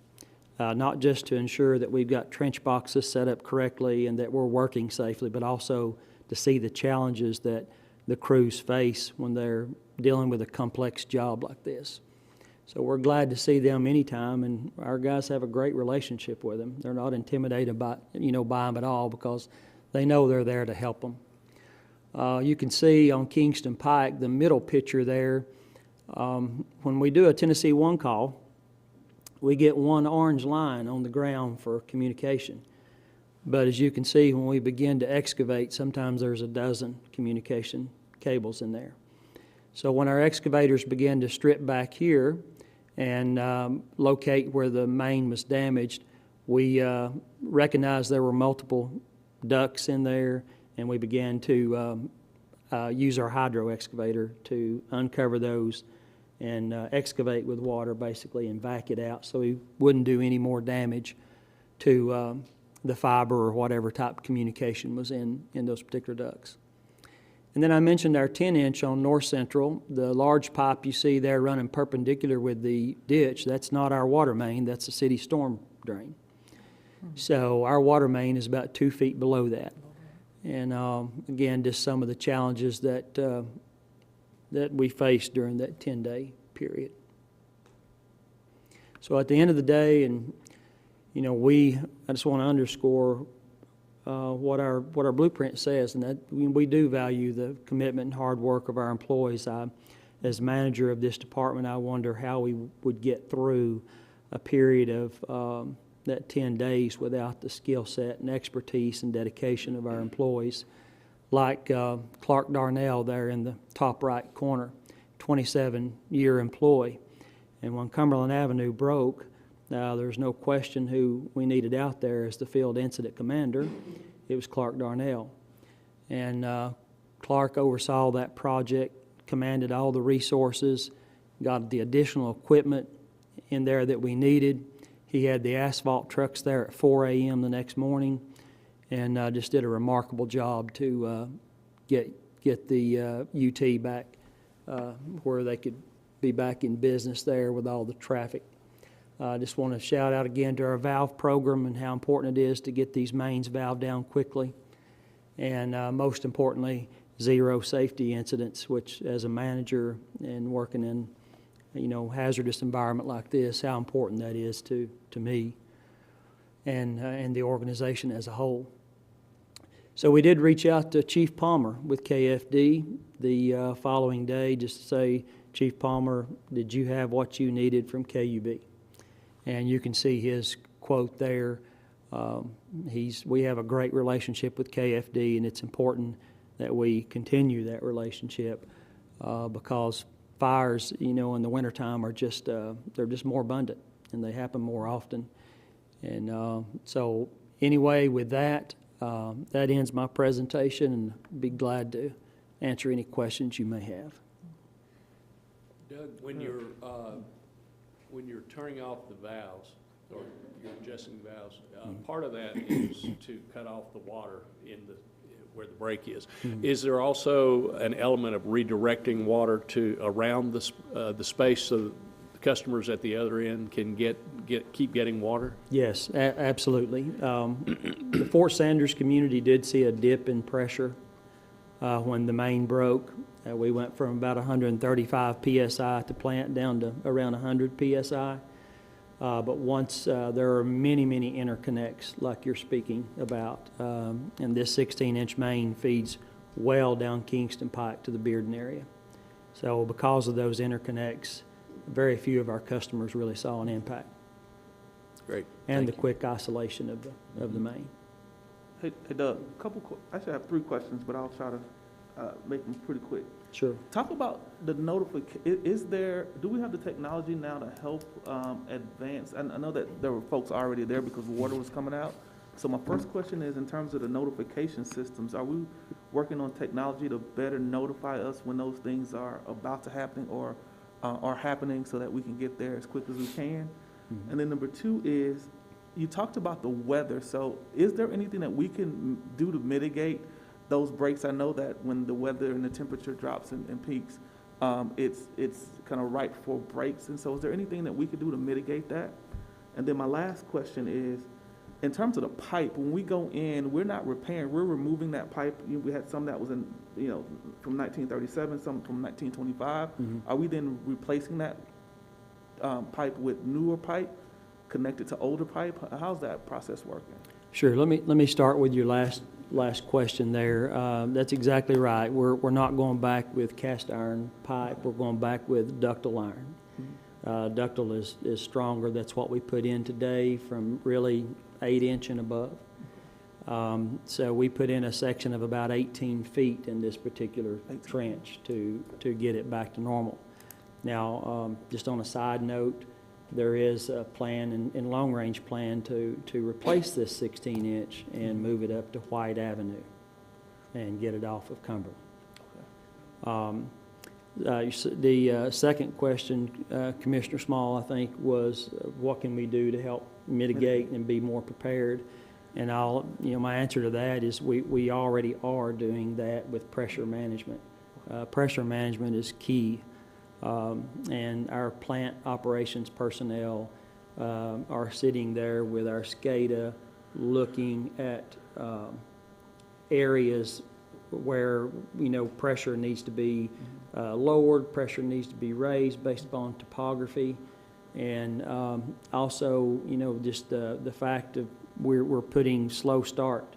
not just to ensure that we've got trench boxes set up correctly and that we're working safely, but also to see the challenges that the crews face when they're dealing with a complex job like this. So we're glad to see them anytime, and our guys have a great relationship with them. They're not intimidated by them at all, because they know they're there to help them. You can see on Kingston Pike, the middle picture there, when we do a Tennessee 1 call, we get one orange line on the ground for communication. But as you can see, when we begin to excavate, sometimes there's a dozen communication cables in there. So when our excavators begin to strip back here and locate where the main was damaged, we recognized there were multiple ducts in there, and we began to use our hydro excavator to uncover those and excavate with water basically and vac it out so we wouldn't do any more damage to the fiber or whatever type of communication was in those particular ducts. And then I mentioned our 10-inch on North Central. The large pipe you see there running perpendicular with the ditch, that's not our water main, that's a city storm drain. So our water main is about 2 feet below that. And again, just some of the challenges that we faced during that 10-day period. So at the end of the day, and I just want to underscore what our blueprint says, and that we do value the commitment and hard work of our employees. As manager of this department, I wonder how we would get through a period of that 10 days without the skill set and expertise and dedication of our employees, like Clark Darnell there in the top right corner, 27-year employee. And when Cumberland Avenue broke, there's no question who we needed out there as the field incident commander. It was Clark Darnell. And Clark oversaw that project, commanded all the resources, got the additional equipment in there that we needed. He had the asphalt trucks there at 4 a.m. the next morning, and just did a remarkable job to get the UT back where they could be back in business there with all the traffic. I just want to shout out again to our valve program and how important it is to get these mains valved down quickly. And most importantly, zero safety incidents, which as a manager and working in, hazardous environment like this, how important that is to me and the organization as a whole. So we did reach out to Chief Palmer with KFD the following day just to say, Chief Palmer, did you have what you needed from KUB? And you can see his quote there. We have a great relationship with KFD, and it's important that we continue that relationship because fires, in the wintertime are just, they're just more abundant and they happen more often. And so anyway, with that, that ends my presentation, and I'd be glad to answer any questions you may have. Doug, when you're turning off the valves, or you're adjusting the valves, part of that is to cut off the water where the break is. Is there also an element of redirecting water to around the space so that the customers at the other end can keep getting water? Yes, absolutely. The Fort Sanders community did see a dip in pressure when the main broke. We went from about 135 psi at the plant down to around 100 psi. But once there are many interconnects like you're speaking about, and this 16-inch main feeds well down Kingston Pike to the Bearden area. So because of those interconnects, very few of our customers really saw an impact. Great. And the quick isolation of the main. Hey Doug, I should have 3 questions, but I'll try to make them pretty quick. Sure. Talk about the notification. Do we have the technology now to help advance? I know that there were folks already there because water was coming out. So my first question is, in terms of the notification systems, are we working on technology to better notify us when those things are about to happen or are happening so that we can get there as quick as we can? Mm-hmm. And then number 2 is, you talked about the weather. So is there anything that we can do to mitigate those breaks? I know that when the weather and the temperature drops and peaks, it's kind of ripe for breaks. And so is there anything that we could do to mitigate that? And then my last question is, in terms of the pipe, when we go in, we're not repairing, we're removing that pipe. We had some that was in, from 1937, some from 1925. Mm-hmm. Are we then replacing that pipe with newer pipe connected to older pipe? How's that process working? Sure. Let me start with your last question there. That's exactly right. We're not going back with cast iron pipe. We're going back with ductile iron. Mm-hmm. Ductile is stronger. That's what we put in today from really 8-inch and above. So we put in a section of about 18 feet in this particular trench to get it back to normal. Now, just on a side note, there is a plan and long-range plan to replace this 16-inch and move it up to White Avenue and get it off of Cumberland. The second question, Commissioner Small, I think, was what can we do to help mitigate and be more prepared? And my answer to that is we already are doing that with pressure management. Pressure management is key. And our plant operations personnel are sitting there with our SCADA looking at areas where pressure needs to be lowered, pressure needs to be raised based upon topography, and also just the fact of we're putting slow start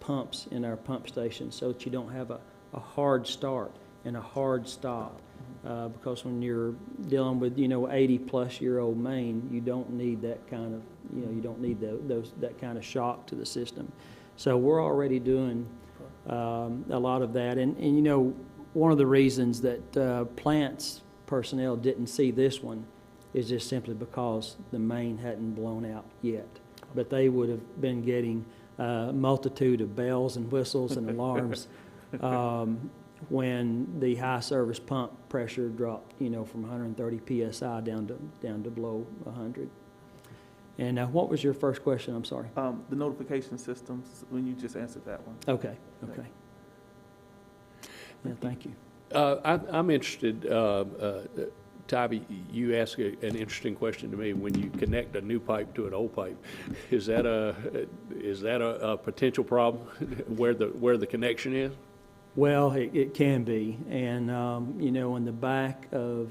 pumps in our pump stations so that you don't have a hard start and a hard stop, because when you're dealing with 80-plus-year-old main, you don't need that kind of you don't need that kind of shock to the system. So we're already doing a lot of that, and one of the reasons that plants personnel didn't see this one is just simply because the main hadn't blown out yet, but they would have been getting multitude of bells and whistles and alarms when the high service pump pressure dropped, from 130 PSI down to below 100. And what was your first question? I'm sorry. The notification systems, when you just answered that one. Okay. Yeah, thank you. I'm interested, Tybee, you asked an interesting question to me. When you connect a new pipe to an old pipe, is that a potential problem where the connection is? Well, it can be. And, in the back of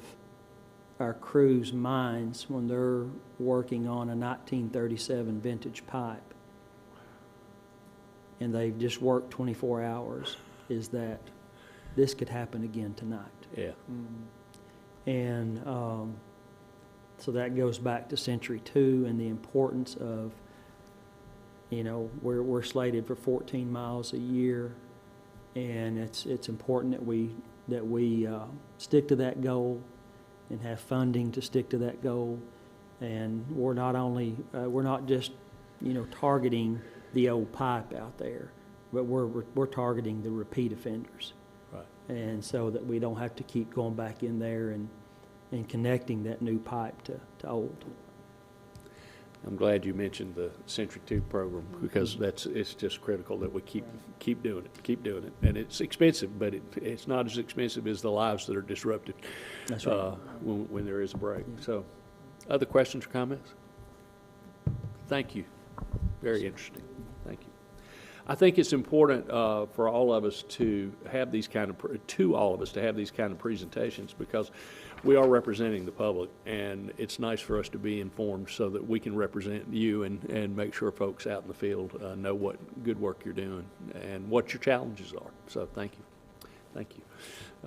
our crew's minds, when they're working on a 1937 vintage pipe, and they've just worked 24 hours, is that this could happen again tonight. Yeah. And so that goes back to Century 2 and the importance of, we're slated for 14 miles a year, and it's important that we stick to that goal and have funding to stick to that goal. And we're not just targeting the old pipe out there, but we're targeting the repeat offenders. Right. And so that we don't have to keep going back in there and connecting that new pipe to old. I'm glad you mentioned the Century 2 program, because it's just critical that we keep doing it. And it's expensive, but it's not as expensive as the lives that are disrupted. That's right. When there is a break. So, other questions or comments? Thank you. Very interesting. Thank you. I think it's important for all of us to have these kind of presentations, because we are representing the public, and it's nice for us to be informed so that we can represent you and make sure folks out in the field know what good work you're doing and what your challenges are. So thank you. Thank you.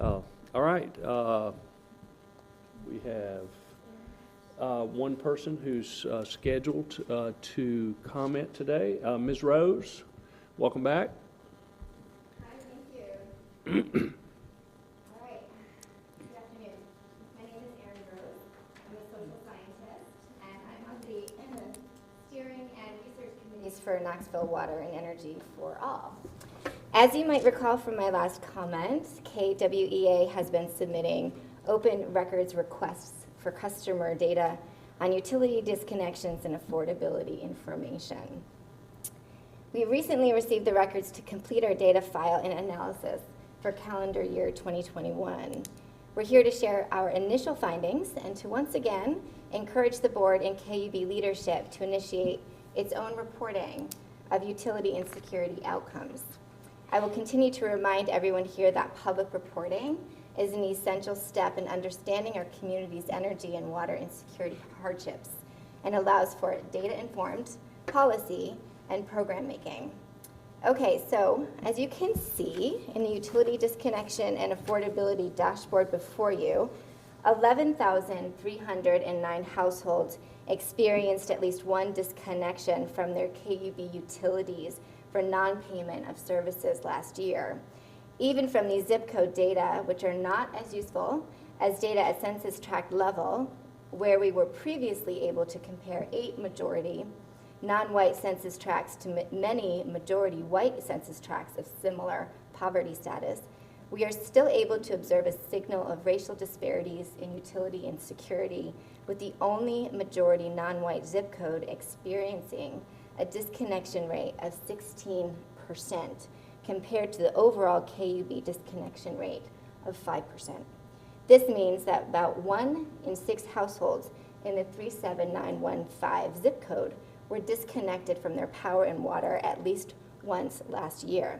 All right. We have one person who's scheduled to comment today. Ms. Rose, welcome back. Hi, thank you. All right. Good afternoon. My name is Erin Rose. I'm a social scientist, and I'm on the steering and research committees for Knoxville Water and Energy for All. As you might recall from my last comment, KWEA has been submitting open records requests for customer data on utility disconnections and affordability information. We recently received the records to complete our data file and analysis for calendar year 2021. We're here to share our initial findings and to once again encourage the board and KUB leadership to initiate its own reporting of utility and security outcomes. I will continue to remind everyone here that public reporting is an essential step in understanding our community's energy and water insecurity hardships and allows for data-informed policy and program making. Okay, so as you can see in the utility disconnection and affordability dashboard before you, 11,309 households experienced at least one disconnection from their KUB utilities for non-payment of services last year. Even from these zip code data, which are not as useful as data at census tract level, where we were previously able to compare 8 majority non-white census tracts to many majority white census tracts of similar poverty status, we are still able to observe a signal of racial disparities in utility and security, with the only majority non-white zip code experiencing a disconnection rate of 16% compared to the overall KUB disconnection rate of 5%. This means that about 1 in 6 households in the 37915 zip code were disconnected from their power and water at least once last year.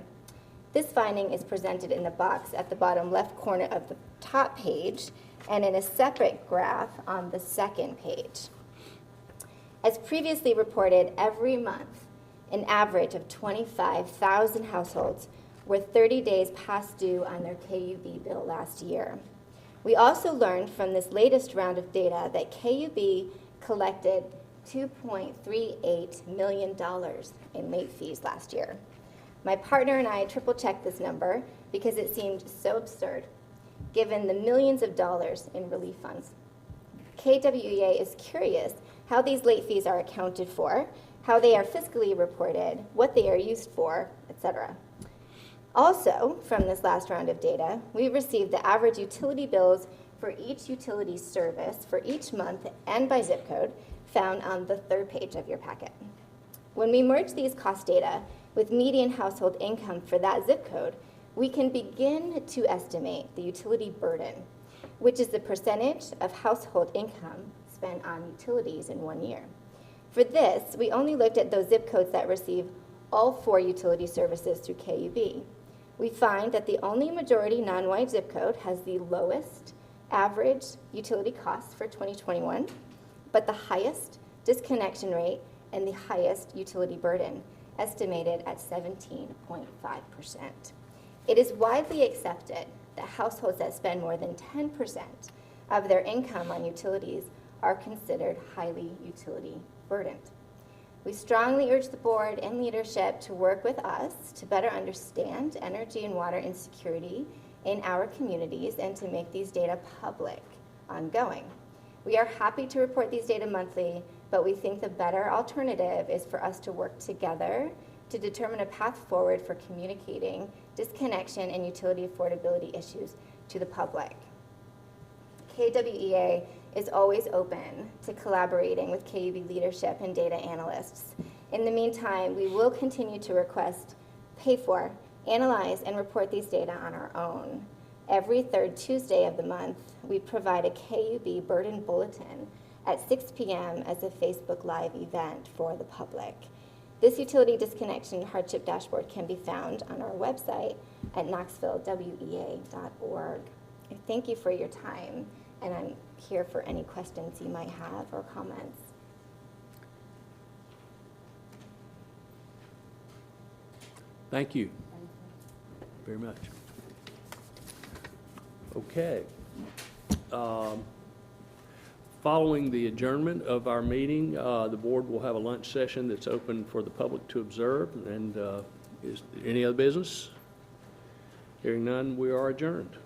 This finding is presented in the box at the bottom left corner of the top page and in a separate graph on the second page. As previously reported, every month, an average of 25,000 households were 30 days past due on their KUB bill last year. We also learned from this latest round of data that KUB collected $2.38 million in late fees last year. My partner and I triple-checked this number because it seemed so absurd, given the millions of dollars in relief funds. KWEA is curious how these late fees are accounted for, how they are fiscally reported, what they are used for, etc. Also, from this last round of data, we received the average utility bills for each utility service for each month and by zip code, found on the third page of your packet. When we merge these cost data with median household income for that zip code, we can begin to estimate the utility burden, which is the percentage of household income spent on utilities in 1 year. For this, we only looked at those zip codes that receive all 4 utility services through KUB. We find that the only majority non-white zip code has the lowest average utility costs for 2021, but the highest disconnection rate and the highest utility burden, estimated at 17.5%. It is widely accepted that households that spend more than 10% of their income on utilities are considered highly utility burdened. We strongly urge the board and leadership to work with us to better understand energy and water insecurity in our communities and to make these data public ongoing. We are happy to report these data monthly, but we think the better alternative is for us to work together to determine a path forward for communicating disconnection and utility affordability issues to the public. KWEA is always open to collaborating with KUB leadership and data analysts. In the meantime, we will continue to request, pay for, analyze, and report these data on our own. Every third Tuesday of the month, we provide a KUB burden bulletin at 6 p.m. as a Facebook Live event for the public. This utility disconnection hardship dashboard can be found on our website at knoxvillewea.org. I thank you for your time, and I'm here for any questions you might have or comments. Thank you very much. Okay. Following the adjournment of our meeting, the board will have a lunch session that's open for the public to observe. And is there any other business? Hearing none, we are adjourned.